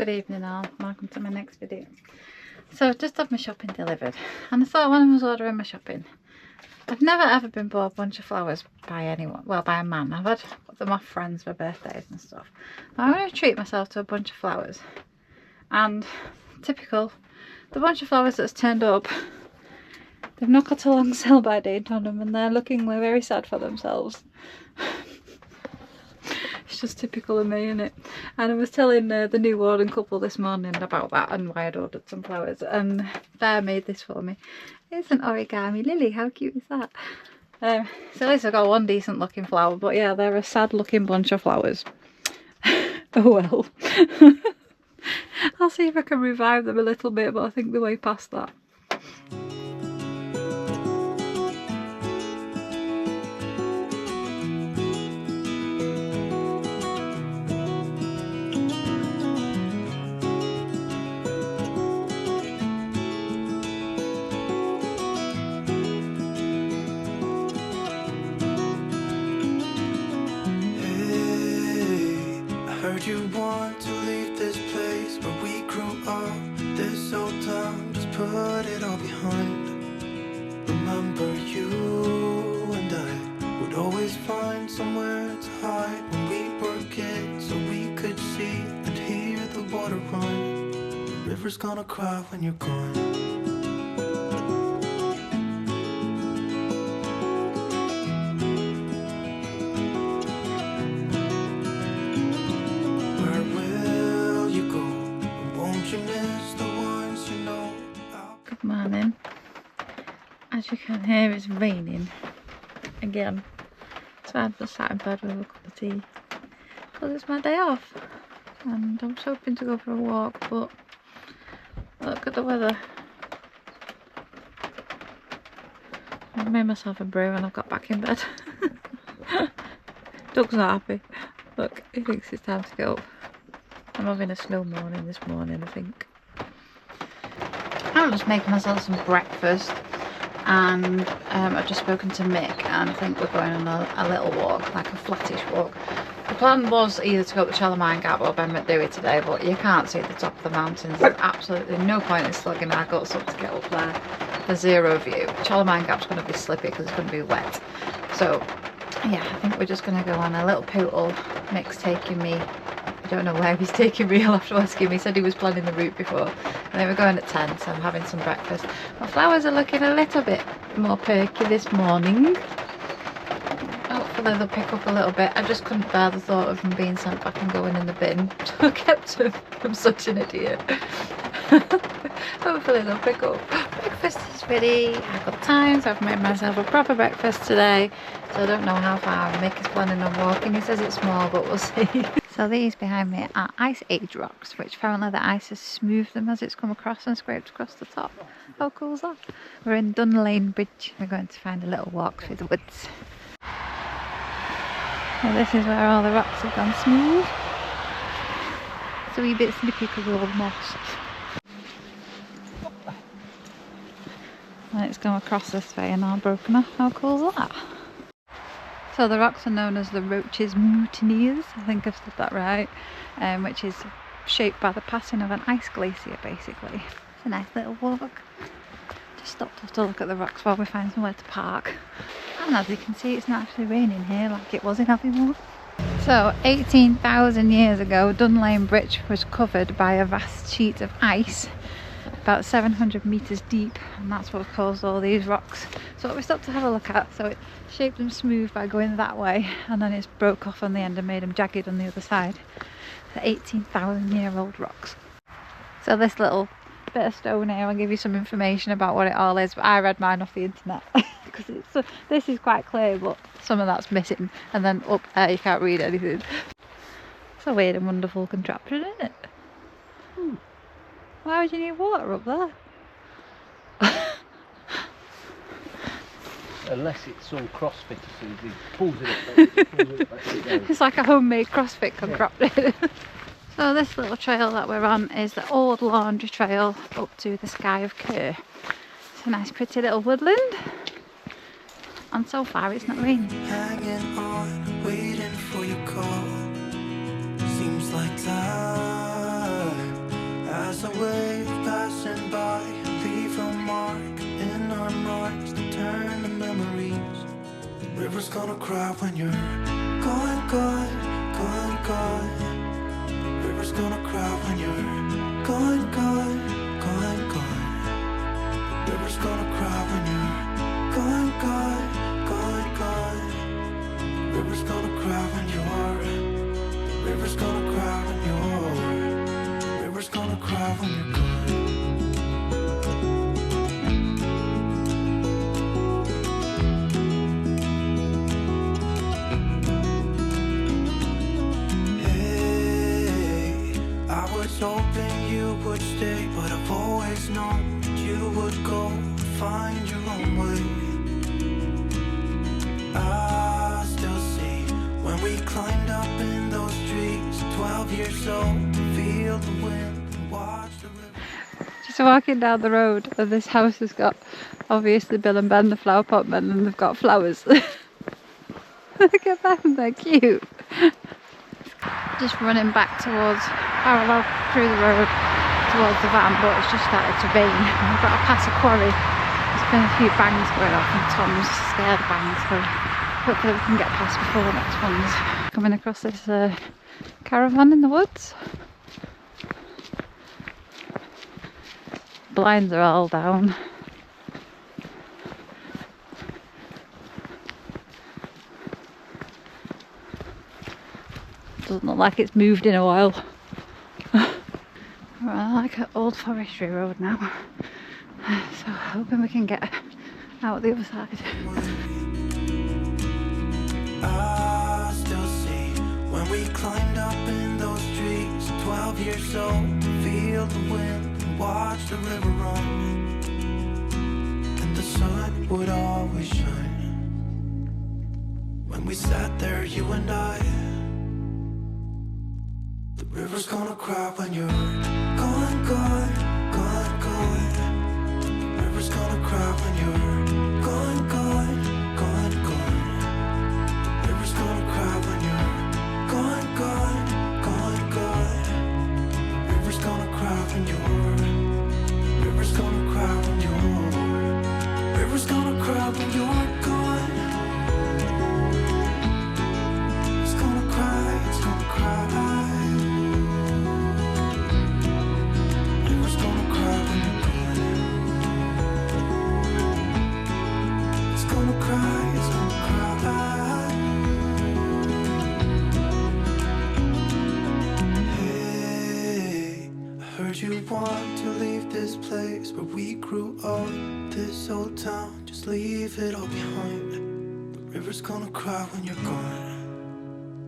Good evening all, welcome to my next video. So I've just had my shopping delivered and I thought when I was ordering my shopping, I've never ever been bought a bunch of flowers by anyone, well by a man. I've had them off friends for birthdays and stuff. But I'm going to treat myself to a bunch of flowers, and typical, the bunch of flowers that's turned up, they've not got a long sell by date on them and they're looking very sad for themselves. It's just typical of me, isn't it? And I was telling the new warden couple this morning about that and why I'd ordered some flowers, and Bear made this for me. It's an origami lily, how cute is that? So at least I got one decent looking flower, but yeah, they're a sad looking bunch of flowers. Oh well. I'll see if I can revive them a little bit, but I think they're way past that. You want to leave this place where we grew up, this old town, just put it all behind. Remember you and I would always find somewhere to hide when we were kids, so we could see and hear the water run. The river's gonna cry when you're gone. Good morning. As you can hear, it's raining again, so I've just sat in bed with a cup of tea because it's my day off and I was hoping to go for a walk, but look at the weather. I've made myself a brew and I've got back in bed. Doug's not happy. Look, he thinks it's time to get up. I'm having a slow morning this morning, I think. I'm just making myself some breakfast, and I've just spoken to Mick and I think we're going on a little walk, like a flattish walk. The plan was either to go up the Charlemagne Gap or Ben McDewey today, but you can't see the top of the mountains. There's absolutely no point in slugging our guts up to get up there for zero view. Charlemagne Gap's going to be slippy because it's going to be wet. So yeah, I think we're just going to go on a little pootle. Mick's taking me, I don't know where he's taking me, I'll have to ask him. He said he was planning the route before. And then we're going at 10, so I'm having some breakfast. My flowers are looking a little bit more perky this morning. Hopefully they'll pick up a little bit. I just couldn't bear the thought of them being sent back and going in the bin. So I kept them. I'm such an idiot. Hopefully they'll pick up. Breakfast is ready. I've got time, so I've made myself a proper breakfast today. So I don't know how far Mick is planning on walking. He says it's small, but we'll see. So these behind me are ice age rocks, which apparently the ice has smoothed them as it's come across and scraped across the top. How cool is that? We're in Dunlane Bridge. We're going to find a little walk through the woods. So this is where all the rocks have gone smooth. It's a wee bit slippy because of all the moss. And it's gone across this way and all broken off. How cool is that? So the rocks are known as the Roches Mutineers, I think I've said that right, which is shaped by the passing of an ice glacier basically. It's a nice little walk. Just stopped off to look at the rocks while we find somewhere to park. And as you can see, it's not actually raining here like it was in Abbeymoor. So 18,000 years ago, Dunlane Bridge was covered by a vast sheet of ice, about 700 metres deep, and that's what caused all these rocks. So we stopped to have a look at. So it shaped them smooth by going that way, and then it's broke off on the end and made them jagged on the other side. The 18,000-year-old rocks. So this little bit of stone here, I'll give you some information about what it all is, but I read mine off the internet because this is quite clear, but some of that's missing, and then up there you can't read anything. It's a weird and wonderful contraption, isn't it? Why would you need water up there? Unless it's all CrossFit, so he pulls it up. It's like a homemade CrossFit contraption. So this little trail that we're on is the old laundry trail up to the Sky of Kerr. It's a nice pretty little woodland, and so far it's not raining. Hanging on, waiting for your call. Seems like time river's gonna cry when you're gone, gone, gone, gone. The river's gonna cry when you're gone, gone, gone, gone. The river's gonna cry when you're gone, gone, gone, gone. The river's gonna cry when you're. The river's gonna cry when you're. The river's gonna cry when you're gone. Hoping you would stay, but I've always known that you would go and find your own way. I still see when we climbed up in those trees, 12 years old, to feel the wind and watch the river. Just walking down the road, and this house has got obviously Bill and Ben, the flower pot men, and they've got flowers. Look at them, they're cute. Just running back towards, parallel through the road towards the van, but it's just started to rain. We've got to pass a quarry. There's been a few bangs going off and Tom's scared of bangs, so hopefully we can get past before the next one's coming across this caravan in the woods. Blinds are all down. Doesn't look like it's moved in a while. We're like an old forestry road now, so hoping we can get out the other side. I still see when we climbed up in those trees, 12 years old, to feel the wind and watch the river run, and the sun would always shine when we sat there, you and I. The river's gonna cry when you're gone, gone, gone, gone. The river's gonna cry when you're gone, gone, gone, gone. The river's gonna cry when you're gone, gone, gone, gone. The river's gonna cry when you're. The river's gonna cry when you're. The river's gonna cry when you're gone. It's gonna cry, it's gonna cry. You want to leave this place where we grew up, this old town, just leave it all behind. The river's gonna cry when you're gone.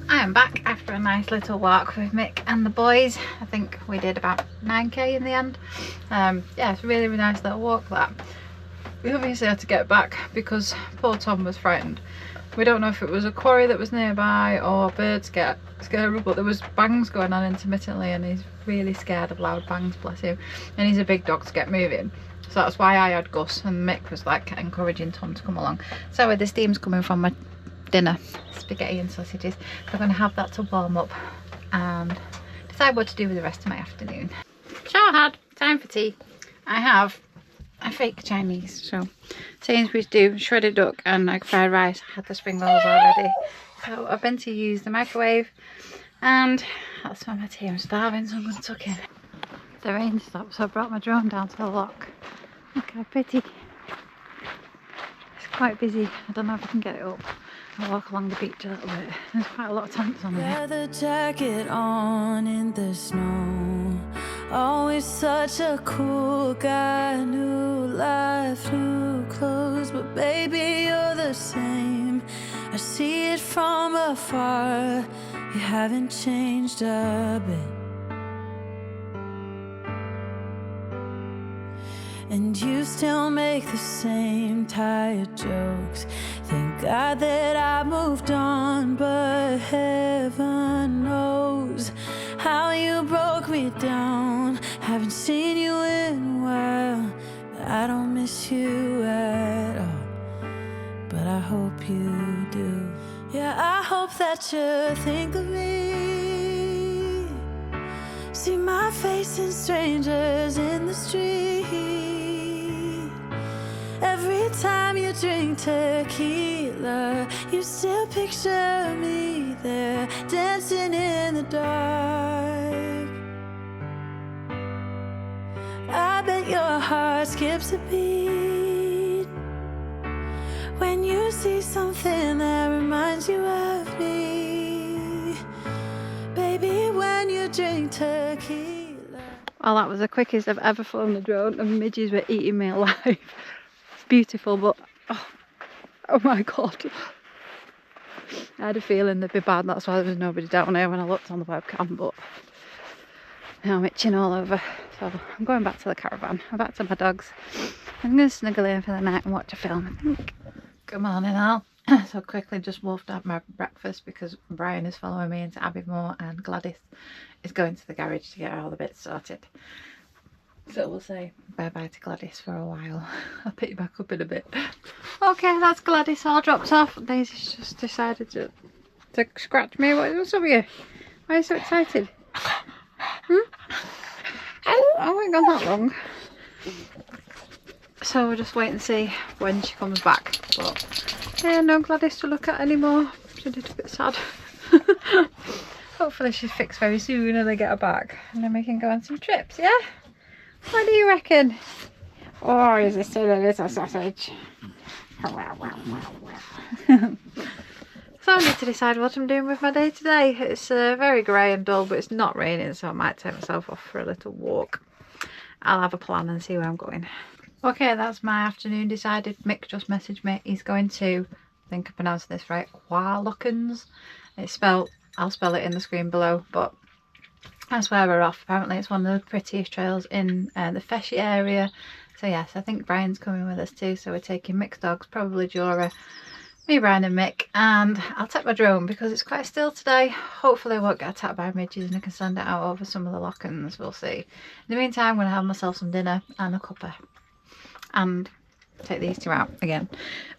I am back after a nice little walk with Mick and the boys. I think we did about 9k in the end. Yeah, it's a really, really nice little walk that. We obviously had to get back because poor Tom was frightened. We don't know if it was a quarry that was nearby or birds get scared, but there was bangs going on intermittently and he's really scared of loud bangs, bless him. And he's a big dog to get moving. So that's why I had Gus and Mick was like encouraging Tom to come along. So the steam's coming from my dinner, spaghetti and sausages. So I'm going to have that to warm up and decide what to do with the rest of my afternoon. Shower had, time for tea. I have a fake Chinese, so Sainsbury's do shredded duck and like fried rice. I had the spring rolls already, so I've been to use the microwave and that's for my tea. I'm starving, so I'm going to tuck in. The rain stopped, so I brought my drone down to the lock. Look how pretty. It's quite busy. I don't know if I can get it up. I'll walk along the beach a little bit. There's quite a lot of tents on here. Leather jacket on in the snow. Always such a cool guy. New life, new clothes, but baby you're the same. I see it from afar. You haven't changed a bit. And you still make the same tired jokes. Thank God that I moved on, but heaven knows how you broke me down. Haven't seen you in a while, but I don't miss you at all. But I hope you do. Yeah, I hope that you think of me. See my face in strangers in the street. Every time you drink tequila, you still picture me there, dancing in the dark. I bet your heart skips a beat when you see something that reminds you of me. Baby, when you drink tequila. Well, that was the quickest I've ever flown the drone, and midges were eating me alive. It's beautiful, but oh my god. I had a feeling they'd be bad, that's why there was nobody down here when I looked on the webcam, but now I'm itching all over. So I'm going back to the caravan, I'm back to my dogs. I'm going to snuggle in for the night and watch a film, I think. Good morning, all. So quickly just wolfed out my breakfast because Brian is following me into Abbeymoor and Gladys is going to the garage to get all the bits sorted. So we'll say bye bye to Gladys for a while. I'll pick you back up in a bit. Okay, that's Gladys all dropped off. Daisy's just decided to scratch me. What's up with you? Why are you so excited? I ain't gone that long. So we'll just wait and see when she comes back. But yeah, no Gladys to look at anymore. She's a little bit sad. Hopefully she's fixed very soon and I get her back. And then we can go on some trips, yeah? What do you reckon? Or is it still a little sausage? So I need to decide what I'm doing with my day today. It's very grey and dull, but it's not raining, so I might take myself off for a little walk. I'll have a plan and see where I'm going. Okay, that's my afternoon decided. Mick just messaged me. He's going to, I think I pronounced this right, Lochans. It's spelled, I'll spell it in the screen below, but that's where we're off. Apparently it's one of the prettiest trails in the Feshy area. So yes, I think Brian's coming with us too. So we're taking Mick's dogs, probably Jora, me, Brian and Mick, and I'll take my drone because it's quite still today. Hopefully I won't get attacked by midges and I can send it out over some of the Lochans, we'll see. In the meantime, I'm going to have myself some dinner and a cuppa and take these two out again.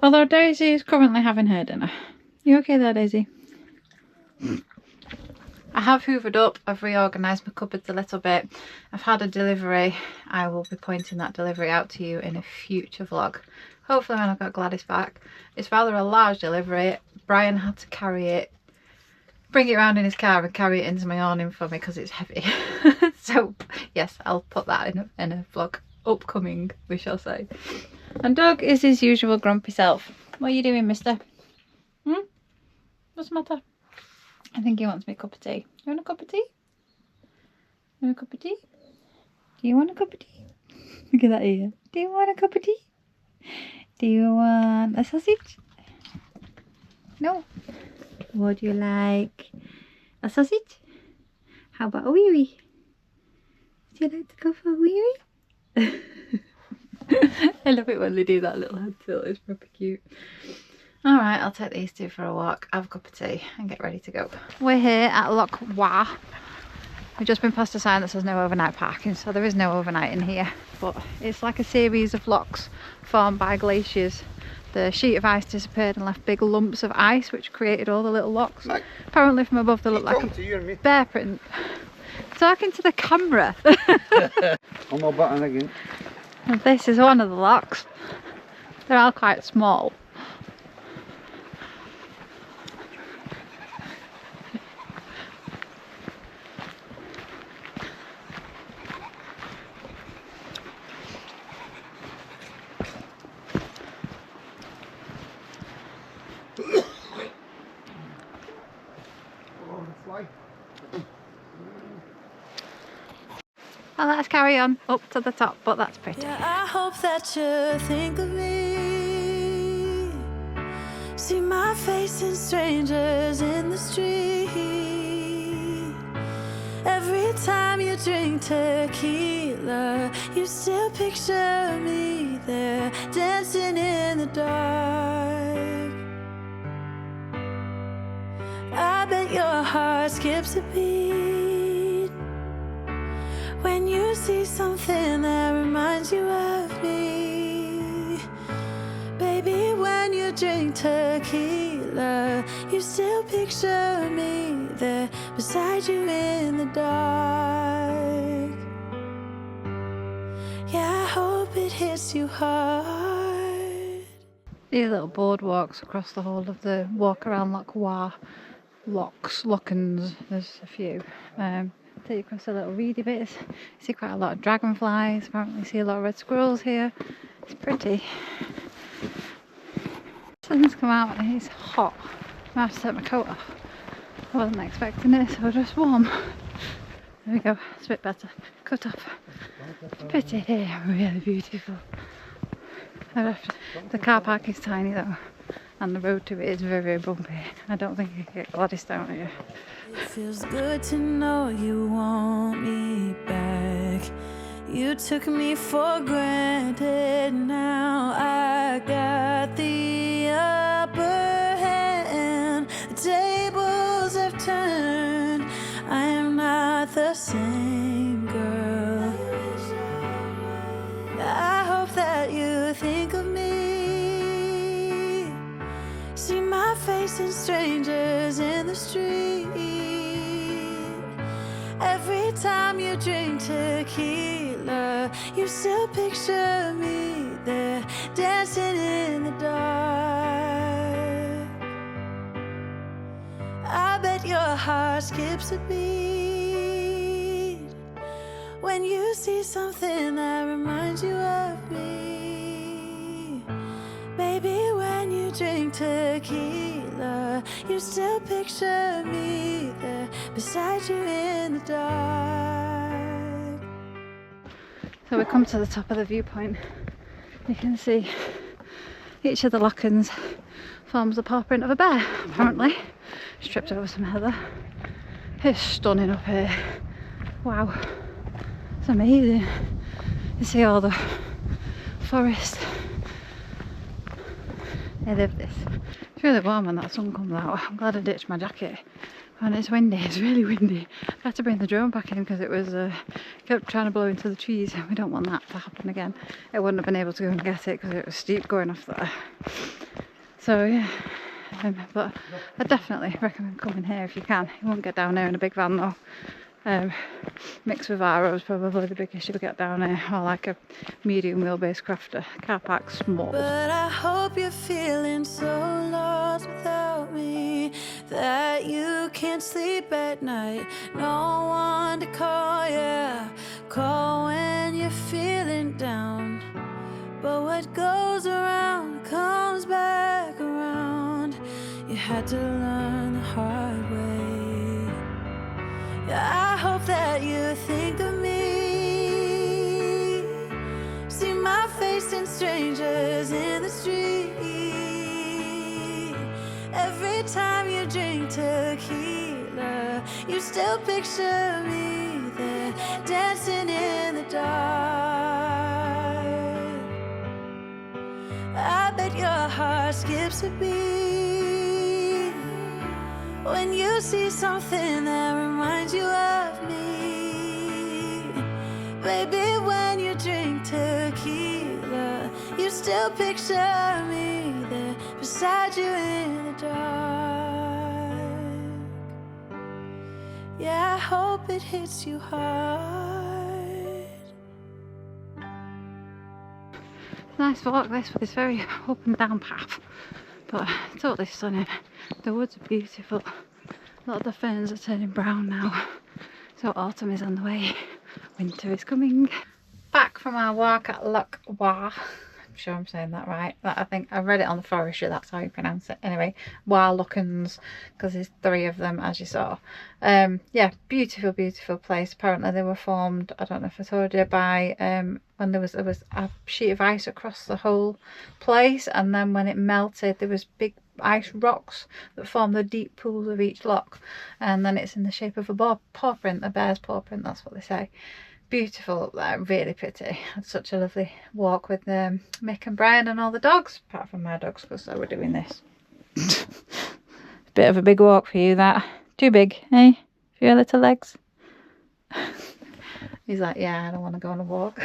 Although Daisy is currently having her dinner. You okay there, Daisy? I have hoovered up, I've reorganised my cupboards a little bit. I've had a delivery. I will be pointing that delivery out to you in a future vlog. Hopefully when I've got Gladys back. It's rather a large delivery. Brian had to carry it, bring it around in his car and carry it into my awning for me because it's heavy. So yes, I'll put that in a vlog upcoming, we shall say. And Doug is his usual grumpy self. What are you doing, mister? What's the matter? I think he wants me a cup of tea. You want a cup of tea? You want a cup of tea? Do you want a cup of tea? Look at that ear. Do you want a cup of tea? Do you want a sausage? No. Would you like a sausage? How about a wee wee? Would you like to go for a wee wee? I love it when they do that little head tilt, it's proper cute. Alright, I'll take these two for a walk, have a cup of tea and get ready to go. We're here at Uath. We've just been past a sign that says no overnight parking, so there is no overnight in here. But it's like a series of locks formed by glaciers. The sheet of ice disappeared and left big lumps of ice which created all the little locks. Mike, apparently from above they look like a bear print. Talking to the camera. On my button again. And this is one of the locks. They're all quite small. Well, let's carry on up to the top, but that's pretty. Yeah, I hope that you think of me. See my face in strangers in the street. Every time you drink tequila, you still picture me there, dancing in the dark. I bet your heart skips a beat when you see something that reminds you of me. Baby, when you drink tequila, you still picture me there beside you in the dark. Yeah, I hope it hits you hard. These little boardwalks across the whole of the walk around Lochans, there's a few. Take you across the little reedy bits. You see quite a lot of dragonflies, apparently you see a lot of red squirrels here. It's pretty. Sun's come out and it's hot. I have to take my coat off. I wasn't expecting it, so just warm. There we go, it's a bit better. Cut off. It's pretty here, really beautiful. The car park is tiny though, and the road to it is very, very bumpy. I don't think you can get Gladys down here. It feels good to know you want me back. You took me for granted, now I got the upper hand. The tables have turned, I am not the same girl. I hope that you think of me. See my face in strangers in the street. Every time you drink tequila, you still picture me there, dancing in the dark. I bet your heart skips a beat when you see something that reminds you of me. Baby, when you drink tequila, you still picture me there beside you in the dark. So we come to the top of the viewpoint. You can see each of the Lochans forms the paw print of a bear, apparently. Just tripped over some heather. It's stunning up here. Wow. It's amazing. You see all the forest. I love this. It's really warm when that sun comes out. I'm glad I ditched my jacket. And it's windy, it's really windy. I had to bring the drone back in because it was kept trying to blow into the trees. We don't want that to happen again. I wouldn't have been able to go and get it because it was steep going off there. So yeah, but I definitely recommend coming here if you can. You won't get down here in a big van though. Mixed with Arrow is probably the biggest you'll get down here, or like a medium wheelbase crafter. Car park's small. But I hope you're feeling so lost without me that you can't sleep at night. No one to call, yeah. Call when you're feeling down. But what goes around comes back around. You had to learn the hard way. I hope that you think of me. See my face in strangers in the street. Every time you drink tequila, you still picture me there, dancing in the dark. I bet your heart skips a beat when you see something that reminds you of me. Baby, when you drink tequila, you still picture me there beside you in the dark. Yeah, I hope it hits you hard. Nice walk this, but it's very up and down path. But totally stunning. The woods are beautiful. A lot of the ferns are turning brown now. So autumn is on the way. Winter is coming. Back from our walk at Uath. I'm sure I'm saying that right. I think I read it on the forestry, that's how you pronounce it. Anyway, Lochans, because there's 3 of them as you saw. Yeah, beautiful, beautiful place. Apparently they were formed, I don't know if I told you, by when there was a sheet of ice across the whole place, and then when it melted there was big ice rocks that form the deep pools of each loch, and then it's in the shape of a paw print, a bear's paw print, that's what they say. Beautiful up there, really pretty. Had such a lovely walk with Mick and Brian and all the dogs, apart from my dogs because they were doing this. Bit of a big walk for you, that. Too big, eh? For your little legs. He's like, yeah, I don't want to go on a walk.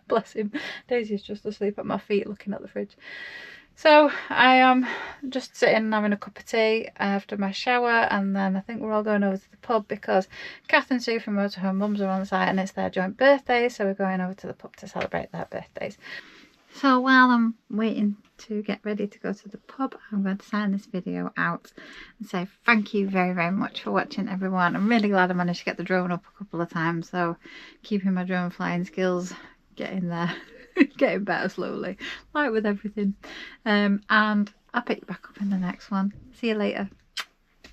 Bless him. Daisy's just asleep at my feet looking at the fridge. So I am just sitting and having a cup of tea after my shower, and then I think we're all going over to the pub because Kath and Sue from Motorhome Mums are on site and it's their joint birthday, so we're going over to the pub to celebrate their birthdays. So while I'm waiting to get ready to go to the pub, I'm going to sign this video out and say thank you very, very much for watching, everyone. I'm really glad I managed to get the drone up a couple of times, so keeping my drone flying skills getting there, getting better slowly, like with everything. And I'll pick you back up in the next one. See you later.